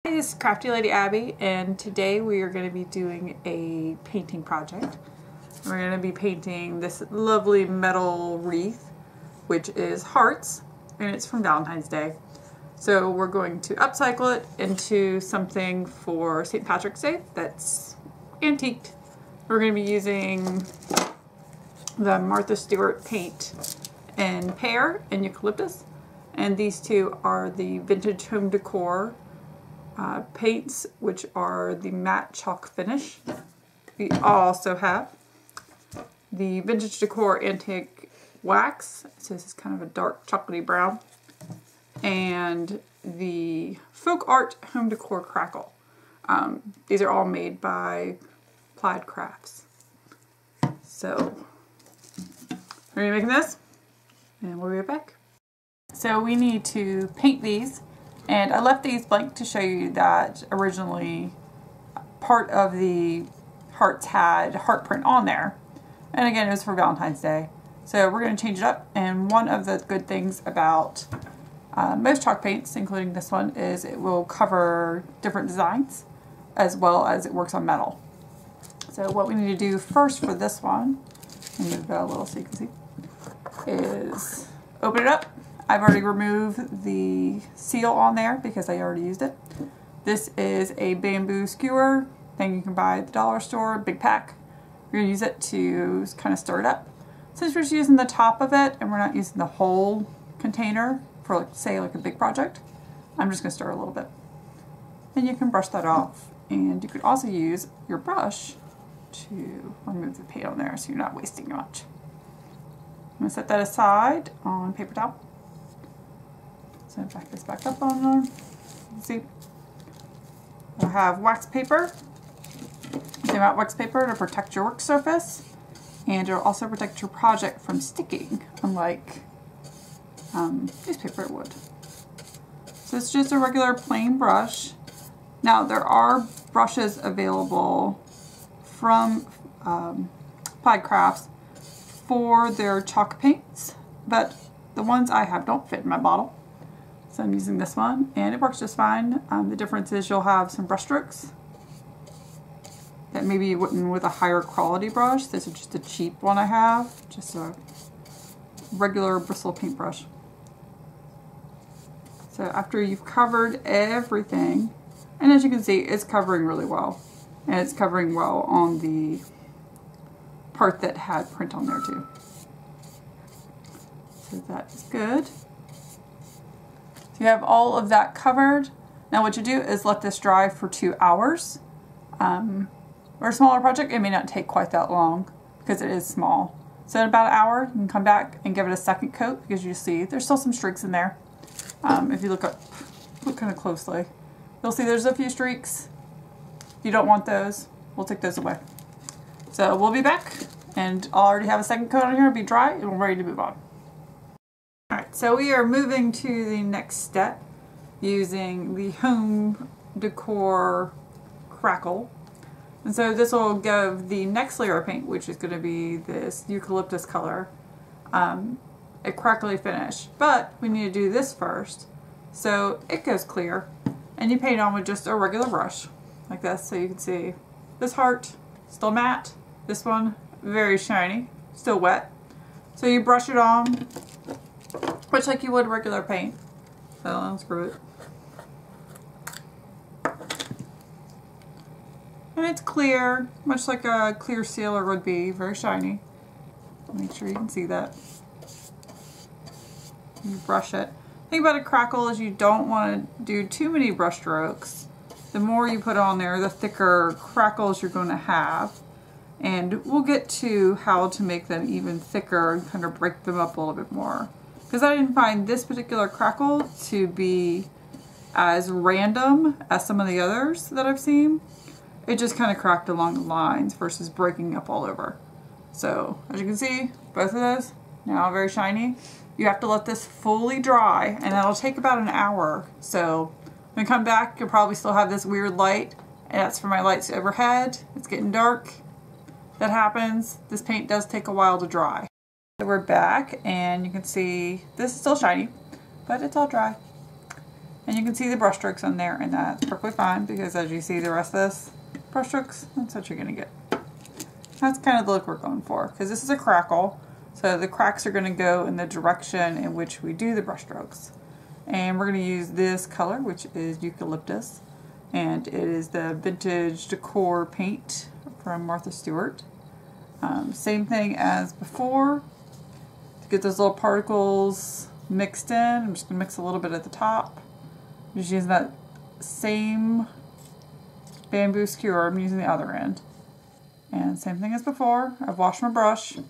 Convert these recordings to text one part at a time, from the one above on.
Hi, this is Crafty Lady Abby, and today we are going to be doing a painting project. We're going to be painting this lovely metal wreath, which is hearts, and it's from Valentine's Day. So we're going to upcycle it into something for St. Patrick's Day that's antiqued. We're going to be using the Martha Stewart paint in Pear and Eucalyptus, and these two are the Vintage Home Decor paints, which are the matte chalk finish. We also have the Vintage Decor Antique Wax, so this is kind of a dark chocolatey brown, and the Folk Art Home Decor Crackle. These are all made by Plaid Crafts. So we're gonna be making this, and we'll be right back. So we need to paint these, and I left these blank to show you that originally part of the hearts had heart print on there, and again it was for Valentine's Day. So we're going to change it up, and one of the good things about most chalk paints, including this one, is it will cover different designs as well as it works on metal. So what we need to do first for this one, let me move that a little so you can see, is open it up. I've already removed the seal on there because I already used it. This is a bamboo skewer thing you can buy at the dollar store, big pack. We're going to use it to kind of stir it up. Since we're just using the top of it and we're not using the whole container for, like, say, like a big project, I'm just going to stir a little bit. And you can brush that off. And you could also use your brush to remove the paint on there so you're not wasting much. I'm going to set that aside on paper towel. So back this back up on there. See, we'll have wax paper. Think about wax paper to protect your work surface, and it'll also protect your project from sticking, unlike newspaper would. So it's just a regular plain brush. Now there are brushes available from Plaid Crafts for their chalk paints, but the ones I have don't fit in my bottle. So I'm using this one, and it works just fine. The difference is you'll have some brush strokes that maybe you wouldn't with a higher quality brush. This is just a cheap one I have, just a regular bristle paintbrush. So after you've covered everything, and as you can see, it's covering really well. And it's covering well on the part that had print on there too. So that is good. So you have all of that covered. Now what you do is let this dry for 2 hours. For a smaller project, it may not take quite that long because it is small. So in about an hour, you can come back and give it a second coat because you see there's still some streaks in there. If you look kind of closely, you'll see there's a few streaks. If you don't want those, we'll take those away. So we'll be back, and I'll already have a second coat on here. It'll be dry, and we're ready to move on. Alright, so we are moving to the next step using the Home Decor Crackle. And so this will give the next layer of paint, which is going to be this eucalyptus color, a crackly finish. But we need to do this first. So it goes clear, and you paint on with just a regular brush, like this. So you can see this heart, still matte. This one, very shiny, still wet. So you brush it on, much like you would regular paint. So unscrew it. And it's clear, much like a clear sealer would be, very shiny. Make sure you can see that. You brush it. The thing about a crackle is you don't want to do too many brush strokes. The more you put on there, the thicker crackles you're going to have. And we'll get to how to make them even thicker and kind of break them up a little bit more. Because I didn't find this particular crackle to be as random as some of the others that I've seen. It just kind of cracked along the lines versus breaking up all over. So as you can see, both of those now very shiny. You have to let this fully dry, and that'll take about an hour. So when I come back, you'll probably still have this weird light, and that's for my lights overhead. It's getting dark. That happens. This paint does take a while to dry. So we're back, and you can see this is still shiny, but it's all dry. And you can see the brush strokes on there, and that's perfectly fine because as you see the rest of this brush strokes, that's what you're going to get. That's kind of the look we're going for because this is a crackle. So the cracks are going to go in the direction in which we do the brush strokes. And we're going to use this color, which is Eucalyptus. And it is the vintage Decor paint from Martha Stewart. Same thing as before. To get those little particles mixed in, I'm just going to mix a little bit at the top. I'm just using that same bamboo skewer. I'm using the other end. And same thing as before. I've washed my brush. So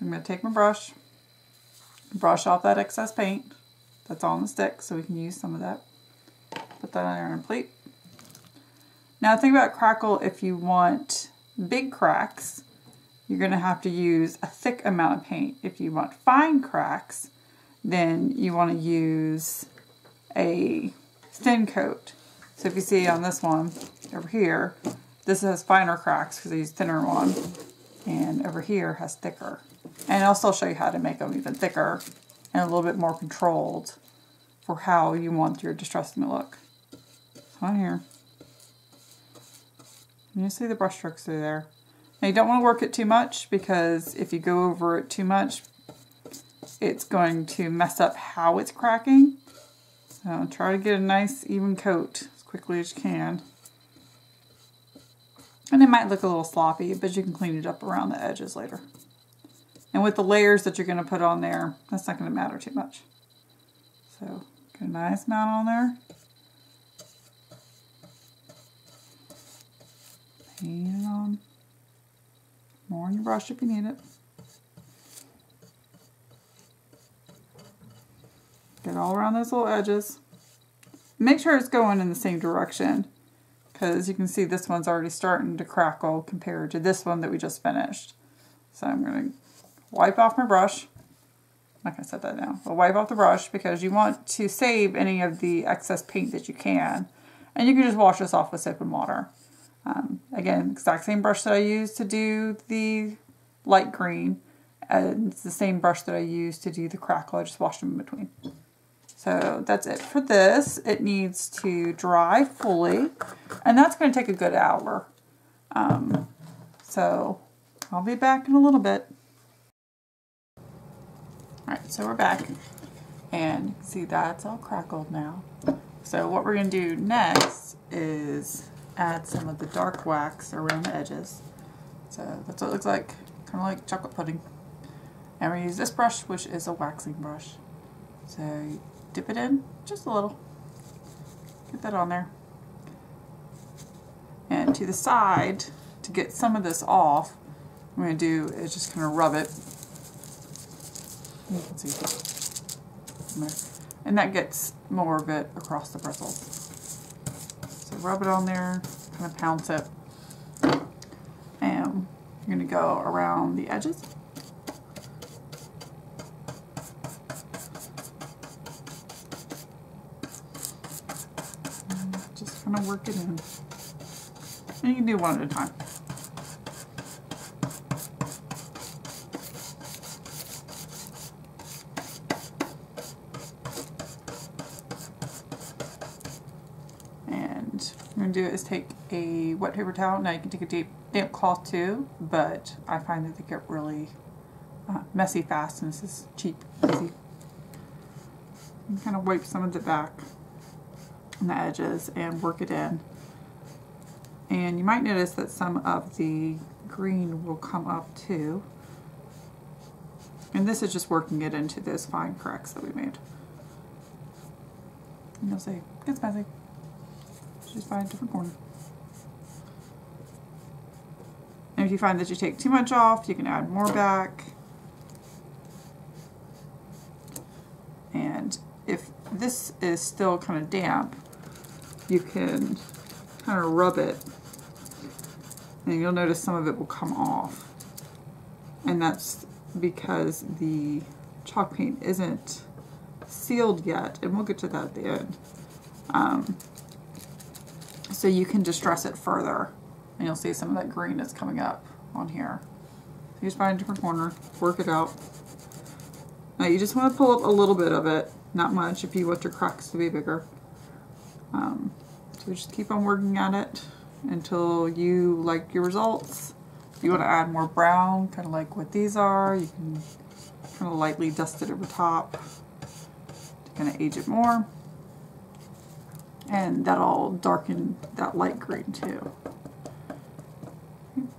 I'm going to take my brush off that excess paint that's on the stick so we can use some of that. Put that on there on a plate. Now think about Crackle. If you want big cracks, you're going to have to use a thick amount of paint. If you want fine cracks, then you want to use a thin coat. So if you see on this one over here, this has finer cracks because I use thinner one, and over here has thicker. And I'll still show you how to make them even thicker and a little bit more controlled for how you want your distressing to look. So on here, you see the brush strokes through there. Now you don't want to work it too much because if you go over it too much, it's going to mess up how it's cracking. So try to get a nice even coat as quickly as you can. And it might look a little sloppy, but you can clean it up around the edges later. And with the layers that you're going to put on there, that's not going to matter too much. So get a nice amount on there. Paint it on. More on your brush if you need it. Get all around those little edges. Make sure it's going in the same direction, because you can see this one's already starting to crackle compared to this one that we just finished. So I'm going to wipe off my brush. I'm not going to set that down. I'll wipe off the brush because you want to save any of the excess paint that you can. And you can just wash this off with soap and water. Again, exact same brush that I used to do the light green. And it's the same brush that I used to do the crackle. I just washed them in between. So that's it for this. It needs to dry fully. And that's going to take a good hour. So I'll be back in a little bit. Alright, so we're back. And you can see that's all crackled now. So what we're going to do next is add some of the dark wax around the edges. So that's what it looks like. Kind of like chocolate pudding. And we use this brush, which is a waxing brush. So you dip it in just a little. Get that on there. And to the side, to get some of this off, what I'm going to do is just kind of rub it. You can see. And that gets more of it across the bristles. So rub it on there, kind of pounce it. And you're going to go around the edges. Just kind of work it in. And you can do one at a time. And what I'm going to do is take a wet paper towel. Now you can take a damp cloth too, but I find that they get really messy fast, and this is cheap, easy. And kind of wipe some of it back on the edges and work it in. And you might notice that some of the green will come up too. And this is just working it into those fine cracks that we made. And you'll see, it's messy. Just find a different corner. And if you find that you take too much off, you can add more back. And if this is still kind of damp, you can kind of rub it, and you'll notice some of it will come off. And that's because the chalk paint isn't sealed yet, and we'll get to that at the end. So you can distress it further, and you'll see some of that green that's coming up on here. So you just find a different corner, work it out. Now you just want to pull up a little bit of it not much if you want your cracks to be bigger. So just keep on working at it until you like your results. If you want to add more brown, kind of like what these are, you can kind of lightly dust it over top to kind of age it more. And that'll darken that light green too.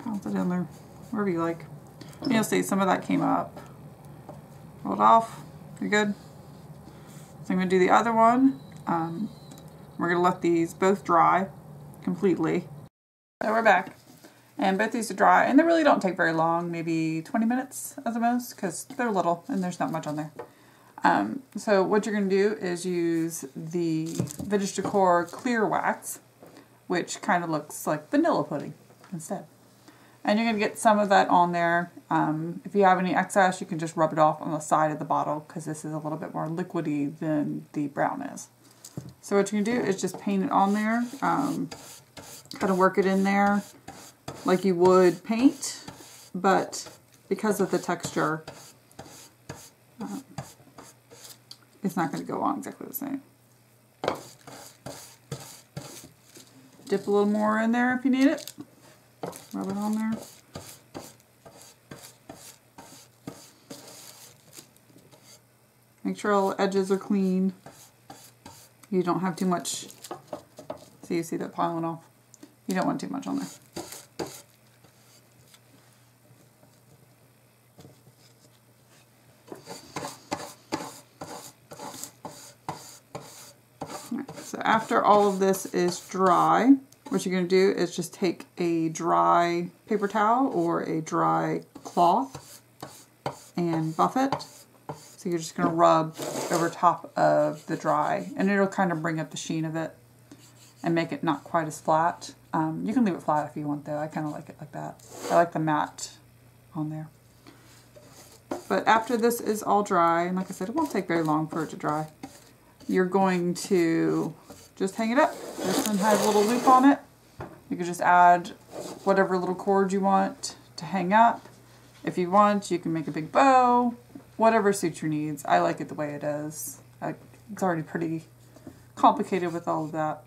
Pounce it in there, wherever you like. You'll see some of that came up. Roll it off, you're good. So I'm going to do the other one. We're going to let these both dry completely. So we're back. And both these are dry, and they really don't take very long, maybe 20 minutes at the most, because they're little and there's not much on there. So what you're going to do is use the Vintage Decor clear wax, which kind of looks like vanilla pudding instead. And you're going to get some of that on there. If you have any excess, you can just rub it off on the side of the bottle, because this is a little bit more liquidy than the brown is. So what you can do is just paint it on there, kind of work it in there like you would paint, but because of the texture, it's not going to go on exactly the same. Dip a little more in there if you need it. Rub it on there. Make sure all the edges are clean. You don't have too much. So you see that piling off. You don't want too much on there. So after all of this is dry, what you're going to do is just take a dry paper towel or a dry cloth and buff it. So you're just going to rub over top of the dry, and it'll kind of bring up the sheen of it and make it not quite as flat. You can leave it flat if you want though. I kind of like it like that. I like the matte on there. But after this is all dry, and like I said, it won't take very long for it to dry, you're going to just hang it up. This one has a little loop on it. You can just add whatever little cord you want to hang up. If you want, you can make a big bow, whatever suits your needs. I like it the way it is. It's already pretty complicated with all of that.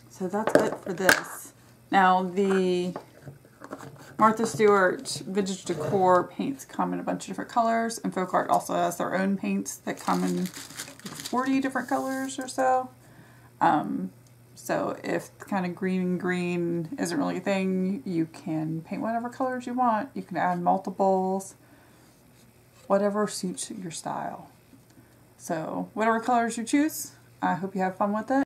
So that's it for this. Now the Martha Stewart Vintage Decor paints come in a bunch of different colors, and Folk Art also has their own paints that come in 40 different colors or so. So if kind of green isn't really a thing, you can paint whatever colors you want. You can add multiples, whatever suits your style. So whatever colors you choose, I hope you have fun with it.